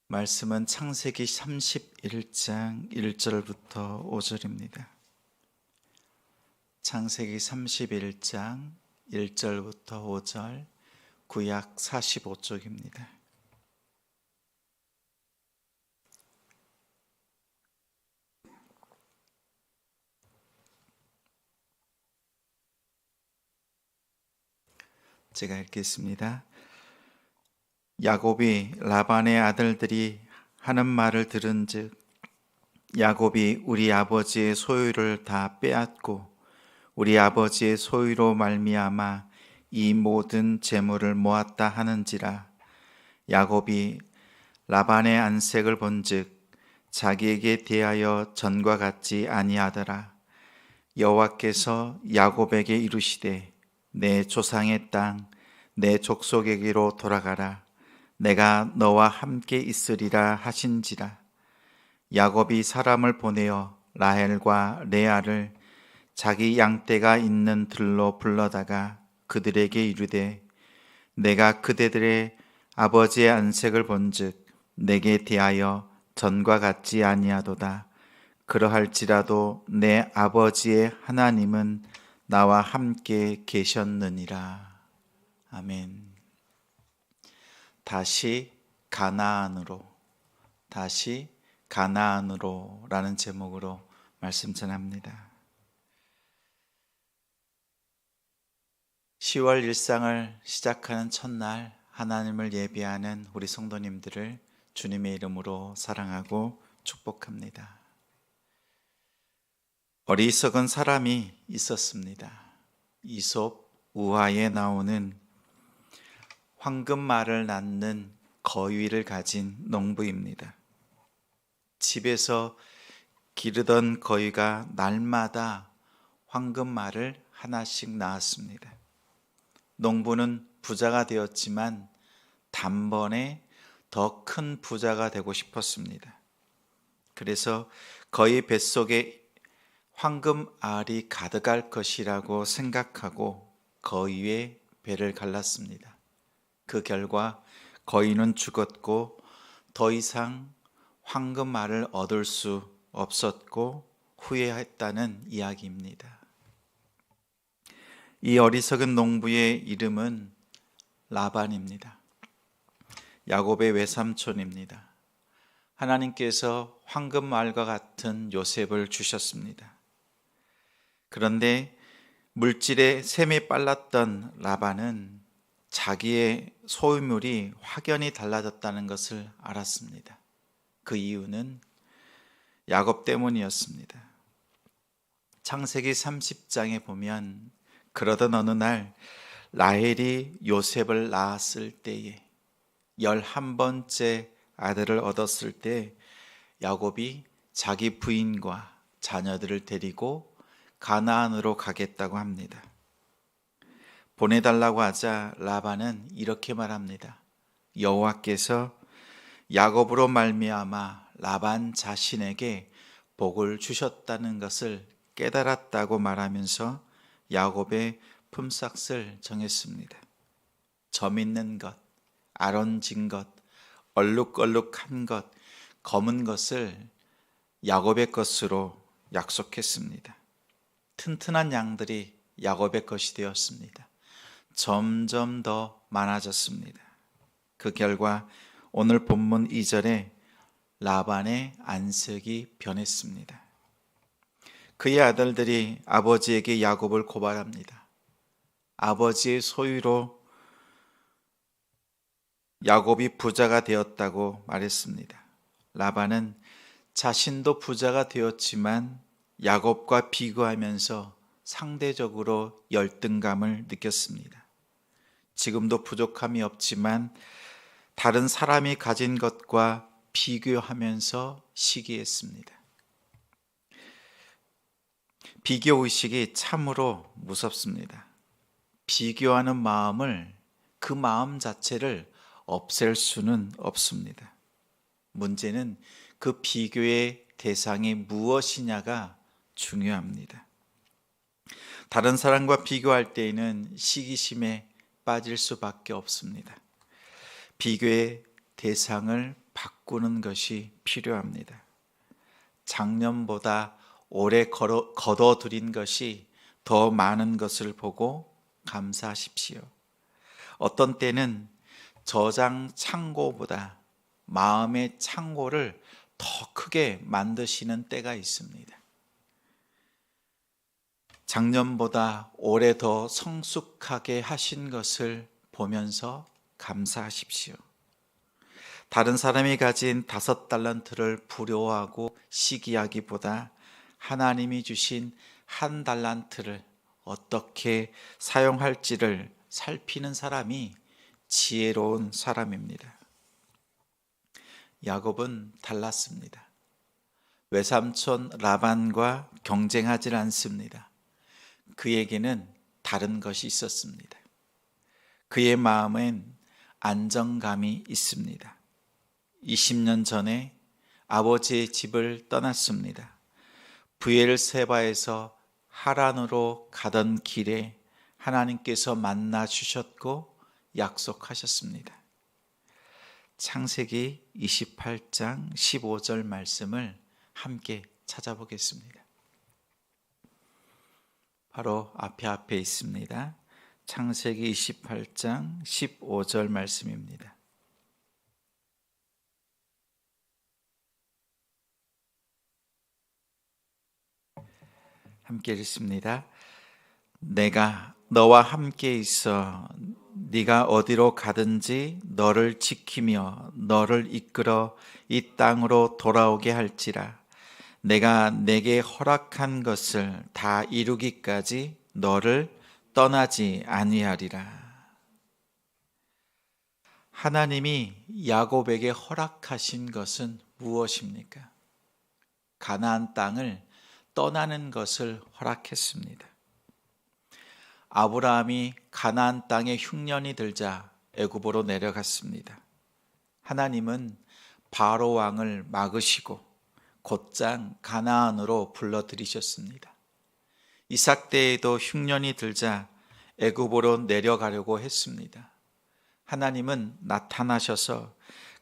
말씀은 창세기 31장 1절부터 5절입니다. 창세기 31장 1절부터 5절, 구약 45쪽입니다. 제가 읽겠습니다. 야곱이 라반의 아들들이 하는 말을 들은즉 야곱이 우리 아버지의 소유를 다 빼앗고 우리 아버지의 소유로 말미암아 이 모든 재물을 모았다 하는지라. 야곱이 라반의 안색을 본즉 자기에게 대하여 전과 같지 아니하더라. 여호와께서 야곱에게 이르시되 내 조상의 땅 내 족속에게로 돌아가라. 내가 너와 함께 있으리라 하신지라. 야곱이 사람을 보내어 라헬과 레아를 자기 양떼가 있는 들로 불러다가 그들에게 이르되 내가 그대들의 아버지의 안색을 본즉 내게 대하여 전과 같지 아니하도다. 그러할지라도 내 아버지의 하나님은 나와 함께 계셨느니라. 아멘. 다시 가나안으로 라는 제목으로 말씀 전합니다. 10월 일상을 시작하는 첫날 하나님을 예배하는 우리 성도님들을 주님의 이름으로 사랑하고 축복합니다. 어리석은 사람이 있었습니다. 이솝 우화에 나오는 황금말을 낳는 거위를 가진 농부입니다. 집에서 기르던 거위가 날마다 황금말을 하나씩 낳았습니다. 농부는 부자가 되었지만 단번에 더 큰 부자가 되고 싶었습니다. 그래서 거위 뱃속에 황금알이 가득할 것이라고 생각하고 거위의 배를 갈랐습니다. 그 결과 거위는 죽었고 더 이상 황금알을 얻을 수 없었고 후회했다는 이야기입니다. 이 어리석은 농부의 이름은 라반입니다. 야곱의 외삼촌입니다. 하나님께서 황금알과 같은 요셉을 주셨습니다. 그런데 물질에 셈이 빨랐던 라반은 자기의 소유물이 확연히 달라졌다는 것을 알았습니다. 그 이유는 야곱 때문이었습니다. 창세기 30장에 보면 그러던 어느 날 라헬이 요셉을 낳았을 때에 11번째 아들을 얻었을 때 야곱이 자기 부인과 자녀들을 데리고 가나안으로 가겠다고 합니다. 보내달라고 하자 라반은 이렇게 말합니다. 여호와께서 야곱으로 말미암아 라반 자신에게 복을 주셨다는 것을 깨달았다고 말하면서 야곱의 품삯을 정했습니다. 점 있는 것, 아론진 것, 얼룩얼룩한 것, 검은 것을 야곱의 것으로 약속했습니다. 튼튼한 양들이 야곱의 것이 되었습니다. 점점 더 많아졌습니다. 그 결과 오늘 본문 2절에 라반의 안색이 변했습니다. 그의 아들들이 아버지에게 야곱을 고발합니다. 아버지의 소유로 야곱이 부자가 되었다고 말했습니다. 라반은 자신도 부자가 되었지만 야곱과 비교하면서 상대적으로 열등감을 느꼈습니다. 지금도 부족함이 없지만 다른 사람이 가진 것과 비교하면서 시기했습니다. 비교의식이 참으로 무섭습니다. 비교하는 마음을, 그 마음 자체를 없앨 수는 없습니다. 문제는 그 비교의 대상이 무엇이냐가 중요합니다. 다른 사람과 비교할 때에는 시기심에 빠질 수밖에 없습니다. 비교의 대상을 바꾸는 바꾸는 것이 필요합니다. 작년보다 올해 거둬들인 것이 더 많은 것을 보고 감사하십시오. 어떤 때는 저장 창고보다 마음의 창고를 더 크게 만드시는 때가 있습니다. 작년보다 올해 더 성숙하게 하신 것을 보면서 감사하십시오. 다른 사람이 가진 5달란트를 부러워하고 시기하기보다 하나님이 주신 1달란트를 어떻게 사용할지를 살피는 사람이 지혜로운 사람입니다. 야곱은 달랐습니다. 외삼촌 라반과 경쟁하지 않습니다. 그에게는 다른 것이 있었습니다. 그의 마음엔 안정감이 있습니다. 20년 전에 아버지의 집을 떠났습니다. 브엘세바에서 하란으로 가던 길에 하나님께서 만나 주셨고 약속하셨습니다. 창세기 28장 15절 말씀을 함께 찾아보겠습니다. 바로 앞에 있습니다. 창세기 28장 15절 말씀입니다. 함께 읽습니다. 내가 너와 함께 있어 네가 어디로 가든지 너를 지키며 너를 이끌어 이 땅으로 돌아오게 할지라. 내가 내게 허락한 것을 다 이루기까지 너를 떠나지 아니하리라. 하나님이 야곱에게 허락하신 것은 무엇입니까? 가나안 땅을 떠나는 것을 허락했습니다. 아브라함이 가나안 땅에 흉년이 들자 애굽으로 내려갔습니다. 하나님은 바로 왕을 막으시고 곧장 가나안으로 불러들이셨습니다. 이삭 때에도 흉년이 들자 애굽으로 내려가려고 했습니다. 하나님은 나타나셔서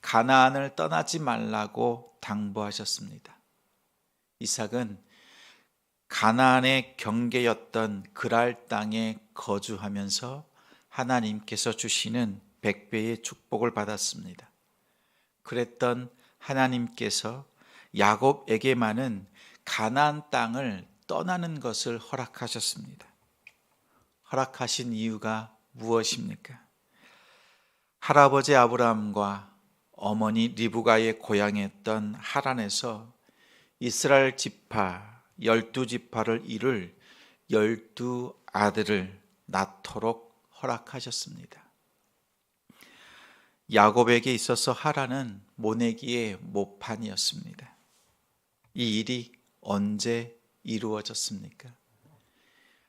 가나안을 떠나지 말라고 당부하셨습니다. 이삭은 가나안의 경계였던 그랄 땅에 거주하면서 하나님께서 주시는 100배의 축복을 받았습니다. 그랬던 하나님께서 야곱에게만은 가나안 땅을 떠나는 것을 허락하셨습니다. 허락하신 이유가 무엇입니까? 할아버지 아브라함과 어머니 리브가의 고향이었던 하란에서 이스라엘 지파 12지파를 이룰 12아들을 낳도록 허락하셨습니다. 야곱에게 있어서 하란은 모내기의 모판이었습니다. 이 일이 언제 이루어졌습니까?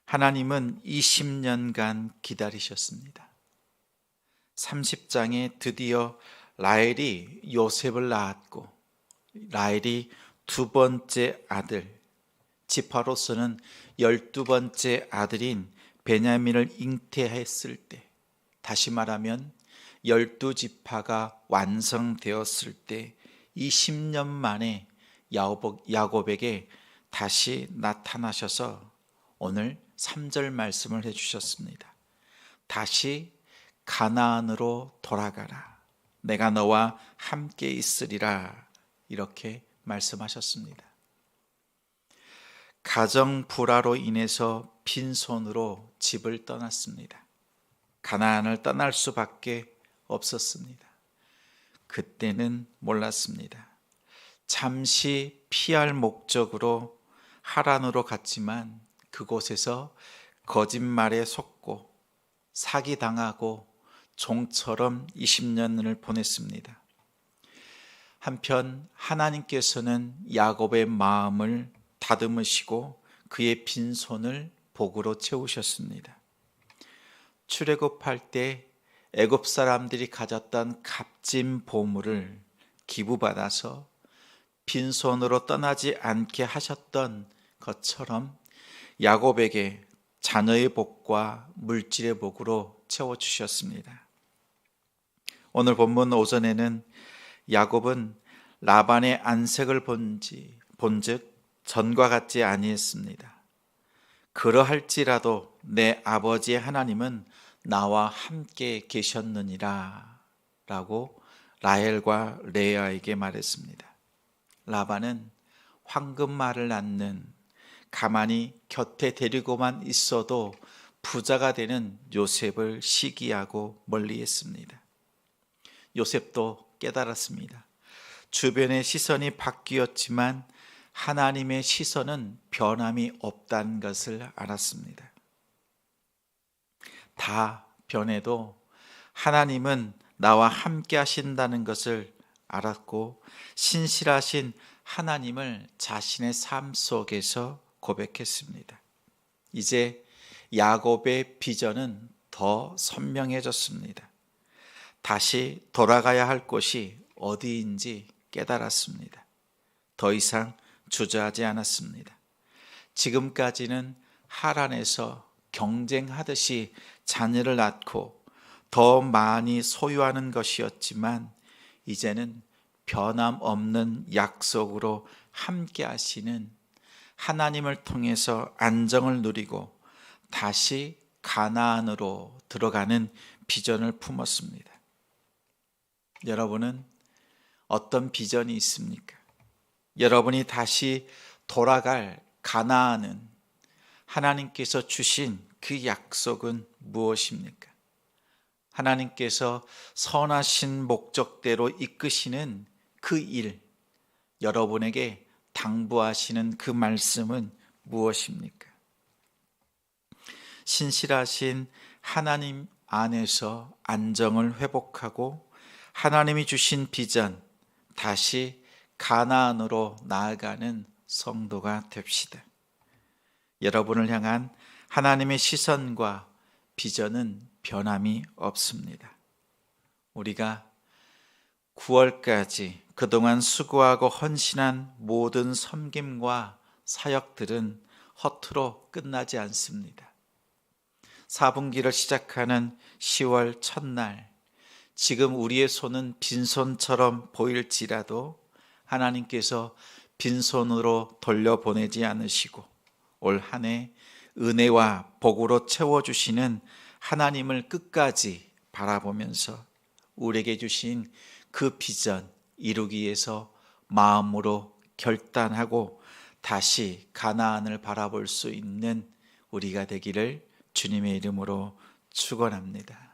하나님은 20년간 기다리셨습니다. 30장에 드디어 라헬이 요셉을 낳았고 라헬이 두 번째 아들, 지파로서는 12번째 아들인 베냐민을 잉태했을 때, 다시 말하면 12지파가 완성되었을 때 20년 만에 야곱에게 다시 나타나셔서 오늘 3절 말씀을 해주셨습니다. 다시 가나안으로 돌아가라. 내가 너와 함께 있으리라. 이렇게 말씀하셨습니다. 가정 불화로 인해서 빈손으로 집을 떠났습니다. 가나안을 떠날 수밖에 없었습니다. 그때는 몰랐습니다. 잠시 피할 목적으로 하란으로 갔지만 그곳에서 거짓말에 속고 사기당하고 종처럼 20년을 보냈습니다. 한편 하나님께서는 야곱의 마음을 다듬으시고 그의 빈손을 복으로 채우셨습니다. 출애굽할 때 애굽 사람들이 가졌던 값진 보물을 기부받아서 빈손으로 떠나지 않게 하셨던 것처럼 야곱에게 자녀의 복과 물질의 복으로 채워주셨습니다. 오늘 본문 오전에는 야곱은 라반의 안색을 본즉 전과 같지 아니했습니다. 그러할지라도 내 아버지 하나님은 나와 함께 계셨느니라 라고 라헬과 레아에게 말했습니다. 라반은 황금말을 낳는, 가만히 곁에 데리고만 있어도 부자가 되는 요셉을 시기하고 멀리했습니다. 요셉도 깨달았습니다. 주변의 시선이 바뀌었지만 하나님의 시선은 변함이 없다는 것을 알았습니다. 다 변해도 하나님은 나와 함께 하신다는 것을 알았고 신실하신 하나님을 자신의 삶 속에서 고백했습니다. 이제 야곱의 비전은 더 선명해졌습니다. 다시 돌아가야 할 곳이 어디인지 깨달았습니다. 더 이상 주저하지 않았습니다. 지금까지는 하란에서 경쟁하듯이 자녀를 낳고 더 많이 소유하는 것이었지만 이제는 변함없는 약속으로 함께 하시는 하나님을 통해서 안정을 누리고 다시 가나안으로 들어가는 비전을 품었습니다. 여러분은 어떤 비전이 있습니까? 여러분이 다시 돌아갈 가나안은 하나님께서 주신 그 약속은 무엇입니까? 하나님께서 선하신 목적대로 이끄시는 그 일, 여러분에게 당부하시는 그 말씀은 무엇입니까? 신실하신 하나님 안에서 안정을 회복하고 하나님이 주신 비전, 다시 가나안으로 나아가는 성도가 됩시다. 여러분을 향한 하나님의 시선과 비전은 변함이 없습니다. 우리가 9월까지 그동안 수고하고 헌신한 모든 섬김과 사역들은 허투루 끝나지 않습니다. 4분기를 시작하는 10월 첫날, 지금 우리의 손은 빈손처럼 보일지라도 하나님께서 빈손으로 돌려보내지 않으시고 올 한 해 은혜와 복으로 채워주시는 하나님을 끝까지 바라보면서 우리에게 주신 그 비전 이루기 위해서 마음으로 결단하고 다시 가나안을 바라볼 수 있는 우리가 되기를 주님의 이름으로 축원합니다.